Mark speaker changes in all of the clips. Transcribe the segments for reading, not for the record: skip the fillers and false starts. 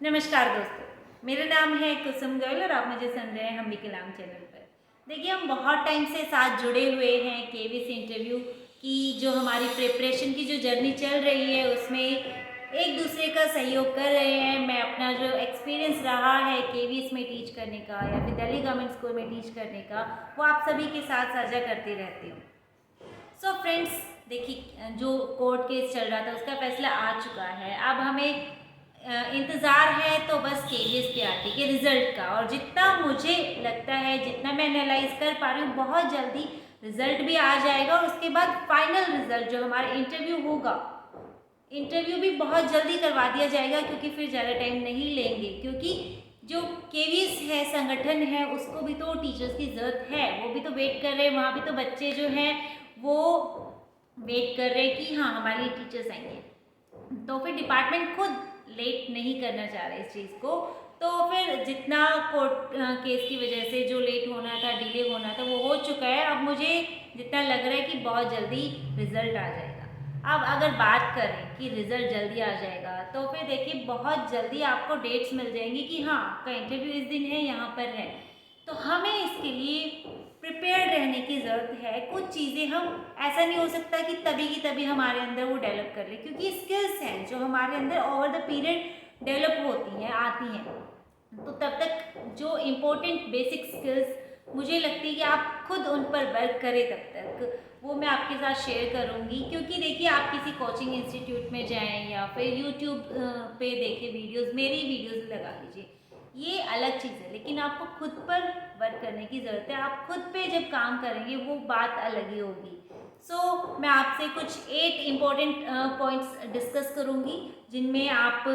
Speaker 1: नमस्कार दोस्तों, मेरा नाम है कुसुम गोयल और आप मुझे सुन रहे हैं हम भी कलाम चैनल पर। देखिए, हम बहुत टाइम से साथ जुड़े हुए हैं केवीसी इंटरव्यू की जो हमारी प्रिपरेशन की जो जर्नी चल रही है उसमें एक दूसरे का सहयोग कर रहे हैं। मैं अपना जो एक्सपीरियंस रहा है केवीएस में टीच करने का या फिर दिल्ली गवर्नमेंट स्कूल में टीच करने का, वो आप सभी के साथ साझा करती रहती हूँ। सो फ्रेंड्स, देखिए, जो कोर्ट केस चल रहा था उसका फैसला आ चुका है। अब हमें इंतज़ार है तो बस केवीएसपीआरटी के रिज़ल्ट का, और जितना मुझे लगता है, जितना मैं एनालाइज कर पा रही हूँ, बहुत जल्दी रिज़ल्ट भी आ जाएगा। और उसके बाद फाइनल रिज़ल्ट जो हमारा इंटरव्यू होगा, इंटरव्यू भी बहुत जल्दी करवा दिया जाएगा, क्योंकि फिर ज़्यादा टाइम नहीं लेंगे। क्योंकि जो केवीएस है, संगठन है, उसको भी तो टीचर्स की ज़रूरत है, वो भी तो वेट कर रहे हैं। वहाँ भी तो बच्चे जो हैं वो वेट कर रहे हैं कि हाँ, हमारे लिए टीचर्स आएंगे। तो फिर डिपार्टमेंट खुद लेट नहीं करना चाह रहे इस चीज़ को। तो फिर जितना कोर्ट केस की वजह से जो लेट होना था, डिले होना था, वो हो चुका है। अब मुझे जितना लग रहा है कि बहुत जल्दी रिजल्ट आ जाएगा। अब अगर बात करें कि रिजल्ट जल्दी आ जाएगा, तो फिर देखिए, बहुत जल्दी आपको डेट्स मिल जाएंगी कि हाँ, आपका इंटरव्यू इस दिन है, यहाँ पर है। तो हमें इसके लिए प्रिपेयर्ड रहने की ज़रूरत है। कुछ चीज़ें हम, ऐसा नहीं हो सकता कि तभी की तभी हमारे अंदर वो डेवलप कर ले, क्योंकि स्किल्स हैं जो हमारे अंदर ओवर द पीरियड डेवलप होती हैं, आती हैं। तो तब तक जो इम्पोर्टेंट बेसिक स्किल्स मुझे लगती है कि आप खुद उन पर वर्क करें, तब तक वो मैं आपके साथ शेयर करूँगी। क्योंकि देखिए, आप किसी कोचिंग इंस्टीट्यूट में जाएं या फिर यूट्यूब पे देखें वीडियोस, मेरी वीडियोस लगा लीजिए, ये अलग चीज़ है। लेकिन आपको खुद पर वर्क करने की ज़रूरत है। आप खुद पे जब काम करेंगे वो बात अलग ही होगी। मैं आपसे कुछ 8 इम्पॉर्टेंट पॉइंट्स डिस्कस करूँगी, जिनमें आप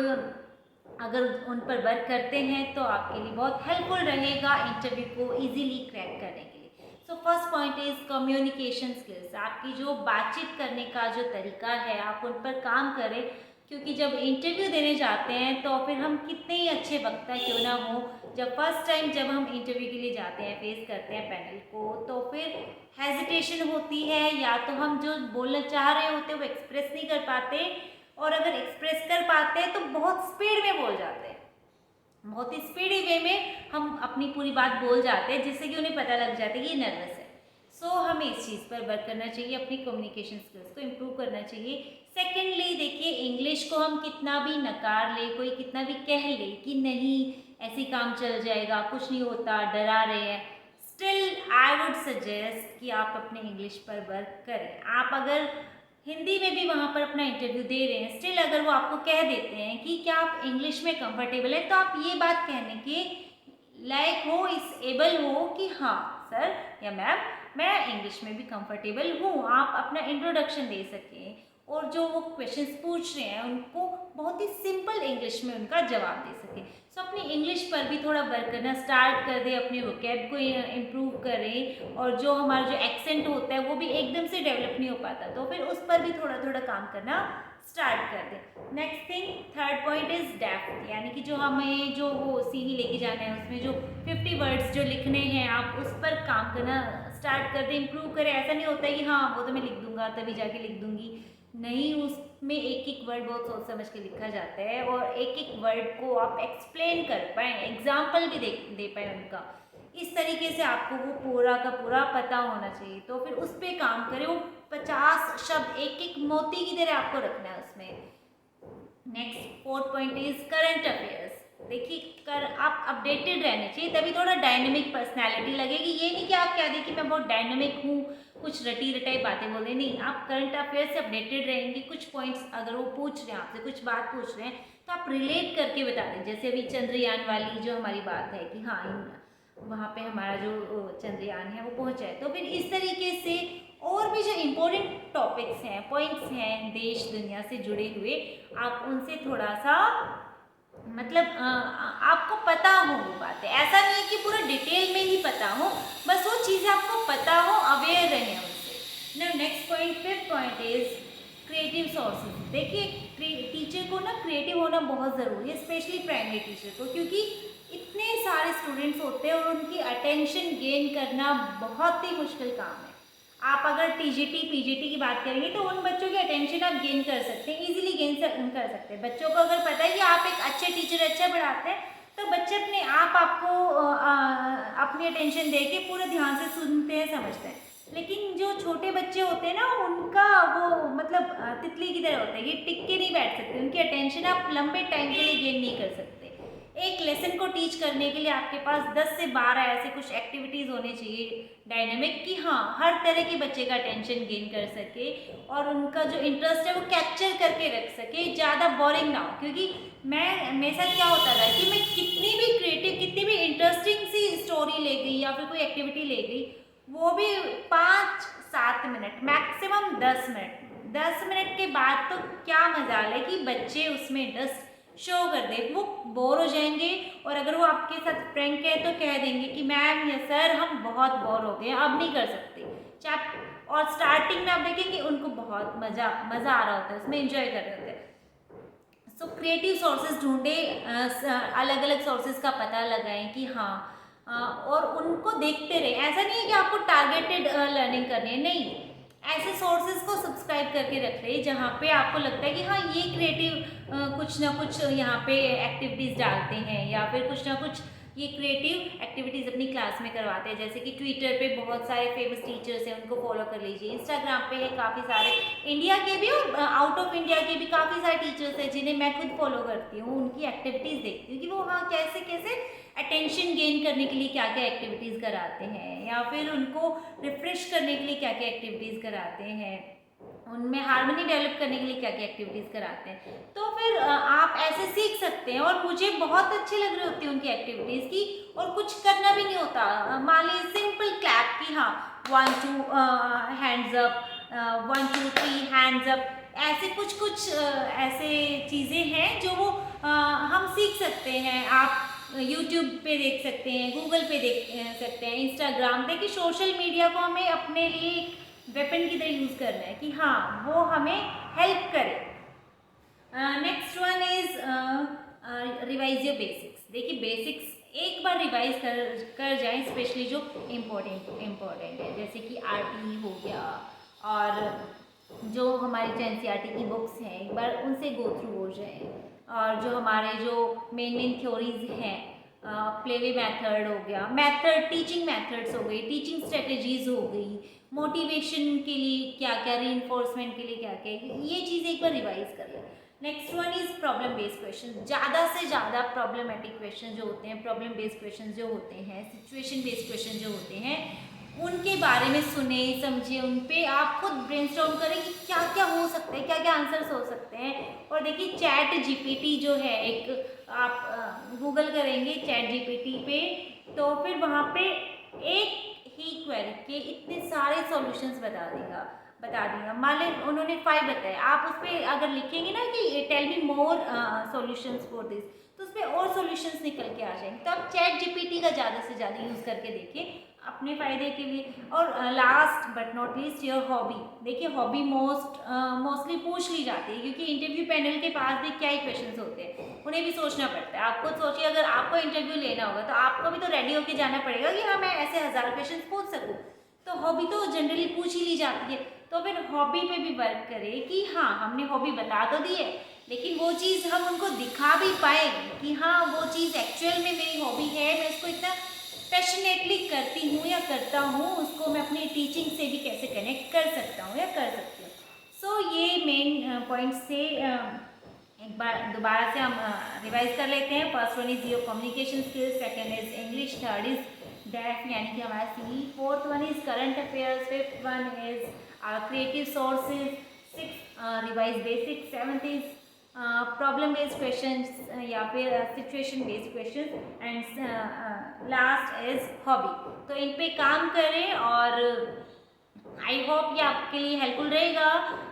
Speaker 1: अगर उन पर वर्क करते हैं तो आपके लिए बहुत हेल्पफुल रहेगा इंटरव्यू को इजीली क्रैक करने के लिए। First point is communication skills. आपकी जो बातचीत करने का जो तरीका है, आप उन पर काम करें। क्योंकि जब इंटरव्यू देने जाते हैं तो फिर हम कितने ही अच्छे वक्ता क्यों ना हो, जब फर्स्ट टाइम जब हम इंटरव्यू के लिए जाते हैं, फेस करते हैं पैनल को, तो फिर हेजिटेशन होती है, या तो हम जो बोलना चाह रहे होते हैं वो एक्सप्रेस नहीं कर पाते, और अगर एक्सप्रेस कर पाते हैं तो बहुत स्पीड में बोल जाते हैं, बहुत ही स्पीडी वे में हम अपनी पूरी बात बोल जाते हैं, जिससे कि उन्हें पता लग जाता है कि ये नर्वस है। हमें इस चीज़ पर वर्क करना चाहिए, अपनी कम्युनिकेशन स्किल्स को इम्प्रूव करना चाहिए। सेकेंडली, देखिए, इंग्लिश को हम कितना भी नकार ले, कोई कितना भी कह ले कि नहीं ऐसे काम चल जाएगा, कुछ नहीं होता, डरा रहे हैं, स्टिल आई वुड सजेस्ट कि आप अपने इंग्लिश पर वर्क करें। आप अगर हिंदी में भी वहाँ पर अपना इंटरव्यू दे रहे हैं, स्टिल अगर वो आपको कह देते हैं कि क्या आप इंग्लिश में कंफर्टेबल है, तो आप ये बात कहने के लायक हो, इस एबल हो कि हाँ सर या मैम, मैं इंग्लिश में भी कंफर्टेबल हूँ। आप अपना इंट्रोडक्शन दे सकें, और जो वो क्वेश्चंस पूछ रहे हैं उनको बहुत ही सिंपल इंग्लिश में उनका जवाब दे सकें। अपनी इंग्लिश पर भी थोड़ा वर्क करना स्टार्ट कर दें, अपने वोकैब को इम्प्रूव करें, और जो हमारा जो एक्सेंट होता है वो भी एकदम से डेवलप नहीं हो पाता, तो फिर उस पर भी थोड़ा थोड़ा काम करना स्टार्ट कर दें। Next thing, third point is depth, यानी कि जो हमें जो वो सीवी लेके जाना है, उसमें जो 50 वर्ड्स जो लिखने हैं, आप उस पर काम करना स्टार्ट कर दें, इम्प्रूव करें। ऐसा नहीं होता है कि हाँ वो तो मैं लिख दूंगा, तभी जाके लिख दूंगी, नहीं, उसमें एक एक वर्ड बहुत सोच समझ के लिखा जाता है, और एक एक वर्ड को आप एक्सप्लेन कर पाएँ, एग्जाम्पल भी दे पाएँ उनका। इस तरीके से आपको वो पूरा का पूरा पता होना चाहिए, तो फिर उस पर काम करें। वो 50 शब्द एक एक मोती की तरह आपको रखना है उसमें। Next fourth point is current affairs. देखिए, कर आप अपडेटेड रहने चाहिए, तभी थोड़ा डायनेमिक पर्सनैलिटी लगेगी। ये नहीं कि आप कह दें कि मैं बहुत डायनेमिक हूँ, कुछ रटी रटाई बातें बोल रहे, नहीं, आप करंट अफेयर से अपडेटेड रहेंगे। कुछ पॉइंट्स अगर वो पूछ रहे हैं आपसे, कुछ बात पूछ रहे हैं, तो आप रिलेट करके बता दें। जैसे अभी चंद्रयान वाली जो हमारी बात है कि हाँ, वहाँ पे हमारा जो चंद्रयान है वो पहुँचा है, तो फिर इस तरीके से और भी जो इम्पोर्टेंट टॉपिक्स हैं, पॉइंट्स हैं देश दुनिया से जुड़े हुए, आप उनसे थोड़ा सा, मतलब आपको पता हो वो बातें। ऐसा नहीं है कि पूरा डिटेल में ही पता हो, बस वो चीज़ें आपको पता हो, अवेयर रहें उनसे। ना next point, fifth point is creative sources. देखिए, टीचर को ना क्रिएटिव होना बहुत ज़रूरी है, स्पेशली प्राइमरी टीचर को, क्योंकि इतने सारे स्टूडेंट्स होते हैं और उनकी अटेंशन गेन करना बहुत ही मुश्किल काम है। आप अगर टीजीटी पीजीटी की बात करेंगे तो उन बच्चों की अटेंशन आप गेन कर सकते हैं, इजीली गेन कर सकते हैं। बच्चों को अगर पता है कि आप एक अच्छे टीचर अच्छा पढ़ाते हैं तो बच्चे अपने आप आपको अपनी अटेंशन दे के पूरे ध्यान से सुनते हैं, समझते हैं। लेकिन जो छोटे बच्चे होते हैं ना, उनका वो मतलब तितली की तरह होता है, ये टिक के नहीं बैठ सकते, उनकी अटेंशन आप लंबे टाइम के लिए गेन नहीं कर सकते। एक लेसन को टीच करने के लिए आपके पास 10 से 12 ऐसे कुछ एक्टिविटीज़ होने चाहिए डायनेमिक, कि हाँ हर तरह के बच्चे का अटेंशन गेन कर सके और उनका जो इंटरेस्ट है वो कैप्चर करके रख सके, ज़्यादा बोरिंग ना हो। क्योंकि मेरे साथ क्या होता था कि मैं कितनी भी क्रिएटिव, कितनी भी इंटरेस्टिंग सी स्टोरी ले गई या फिर कोई एक्टिविटी ले गई, वो भी 5-7 मिनट, मैक्सिमम 10 मिनट के बाद तो क्या मजाल है कि बच्चे उसमें इंटरेस्ट शो कर दे, वो बोर हो जाएंगे। और अगर वो आपके साथ फ्रैंक है तो कह देंगे कि मैम या सर हम बहुत बोर हो गए, अब नहीं कर सकते। और स्टार्टिंग में आप देखेंगे उनको बहुत मज़ा आ रहा होता है, उसमें एंजॉय कर रहे होते हैं। सो क्रिएटिव सोर्सेज ढूंढे, अलग अलग सोर्सेज का पता लगाएं कि हाँ, और उनको देखते रहें। ऐसा नहीं है कि आपको टारगेटेड लर्निंग करनी है, नहीं, ऐसे सोर्सेज को सब्सक्राइब करके रख रहे जहाँ पे आपको लगता है कि हाँ ये क्रिएटिव कुछ ना कुछ यहाँ पे एक्टिविटीज़ डालते हैं या फिर कुछ ना कुछ ये क्रिएटिव एक्टिविटीज़ अपनी क्लास में करवाते हैं। जैसे कि ट्विटर पे बहुत सारे फेमस टीचर्स हैं, उनको फॉलो कर लीजिए। इंस्टाग्राम पे है काफ़ी सारे, इंडिया के भी और आउट ऑफ इंडिया के भी काफ़ी सारे टीचर्स हैं जिन्हें मैं खुद फॉलो करती हूँ। उनकी एक्टिविटीज़ देखती हूँ कि वो हाँ कैसे कैसे अटेंशन गेन करने के लिए क्या क्या एक्टिविटीज़ कराते हैं या फिर उनको रिफ्रेश करने के लिए क्या क्या एक्टिविटीज़ कराते हैं, उनमें हार्मनी डेवलप करने के लिए क्या क्या एक्टिविटीज़ कराते हैं। तो फिर आप ऐसे सीख सकते हैं। और मुझे बहुत अच्छी लग रही होती है उनकी एक्टिविटीज़ की, और कुछ करना भी नहीं होता। मान लीजिए सिंपल क्लैप की, हाँ 1 2 हैंड्स अप, 1 2 3 हैंड्स अप, ऐसे कुछ ऐसे चीज़ें हैं जो वो हम सीख सकते हैं। आप यूट्यूब पे देख सकते हैं, गूगल पे देख सकते हैं, इंस्टाग्राम पे, कि सोशल मीडिया को हमें अपने लिए एक वेपन की तरह यूज़ करना है कि हाँ वो हमें हेल्प करे। Next one is revise your basics. देखिए बेसिक्स एक बार रिवाइज कर जाएं, स्पेशली जो इम्पोर्टेंट है, जैसे कि आरटी हो गया और जो हमारी एनसीईआरटी की बुक्स हैं एक बार उनसे गो थ्रू हो जाए। और जो हमारे जो मेन थ्योरीज हैं, प्लेवे मेथड हो गया, टीचिंग मेथड्स हो गई, टीचिंग स्ट्रेटजीज हो गई, मोटिवेशन के लिए क्या क्या, रीइंफोर्समेंट के लिए क्या क्या, ये चीज़ एक बार रिवाइज कर लें। Next one is problem based question. ज़्यादा से ज़्यादा प्रॉब्लमेटिक क्वेश्चन जो होते हैं, प्रॉब्लम बेस्ड क्वेश्चन जो होते हैं, सिचुएशन बेस्ड क्वेश्चन जो होते हैं, उनके बारे में सुने समझिए, उन पे आप खुद ब्रेनस्टॉर्म करें कि क्या क्या हो सकता है, क्या क्या आंसर्स हो सकते हैं। और देखिए चैट जीपीटी जो है, एक आप गूगल करेंगे चैट जीपीटी पे तो फिर वहाँ पे एक ही क्वेरी के इतने सारे सॉल्यूशंस बता देगा। मान लें उन्होंने 5 बताए, आप उस पर अगर लिखेंगे ना कि tell me more solutions for this, तो उस पर और सॉल्यूशंस निकल के आ जाएंगे। तो आप चैट जीपीटी का ज़्यादा से ज़्यादा यूज़ करके देखिए अपने फ़ायदे के लिए। और last but not least your hobby. देखिए हॉबी मोस्टली पूछ ली जाती है, क्योंकि इंटरव्यू पैनल के पास भी क्या ही क्वेश्चंस होते हैं, उन्हें भी सोचना पड़ता है। आप खुद सोचिए, अगर आपको इंटरव्यू लेना होगा तो आपको भी तो रेडी होकर जाना पड़ेगा कि हाँ मैं ऐसे 1000 क्वेश्चन पूछ सकूँ। तो हॉबी तो जनरली पूछ ही ली जाती है। तो फिर हॉबी पे भी वर्क करें कि हाँ हमने हॉबी बता तो दी है, लेकिन वो चीज़ हम उनको दिखा भी पाए कि हाँ वो चीज़ एक्चुअल में मेरी हॉबी है, मैं इसको इतना पैशनेटली करती हूँ या करता हूँ, उसको मैं अपनी टीचिंग से भी कैसे कनेक्ट कर सकता हूँ या कर सकती हूँ। सो ये मेन पॉइंट से एक बार दोबारा से हम रिवाइज कर लेते हैं। First one is your communication skills, second is English, third is DAF यानी कि हमारा सी, fourth one is current affairs, fifth one is creative sources, six revise basic, seventh is problem based questions या फिर situation based question, and last is hobby. तो इन पे काम करें और आई होप ये आपके लिए हेल्पफुल रहेगा।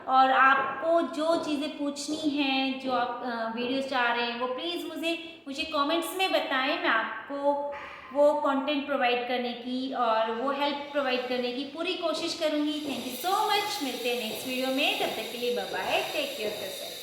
Speaker 1: और आपको जो चीज़ें पूछनी हैं, जो आप वीडियोस चाह रहे हैं, वो प्लीज़ मुझे कमेंट्स में बताएं। मैं आपको वो कंटेंट प्रोवाइड करने की और वो हेल्प प्रोवाइड करने की पूरी कोशिश करूँगी। Thank you so much. मिलते हैं नेक्स्ट वीडियो में, तब तक के लिए bye bye, take care yourself.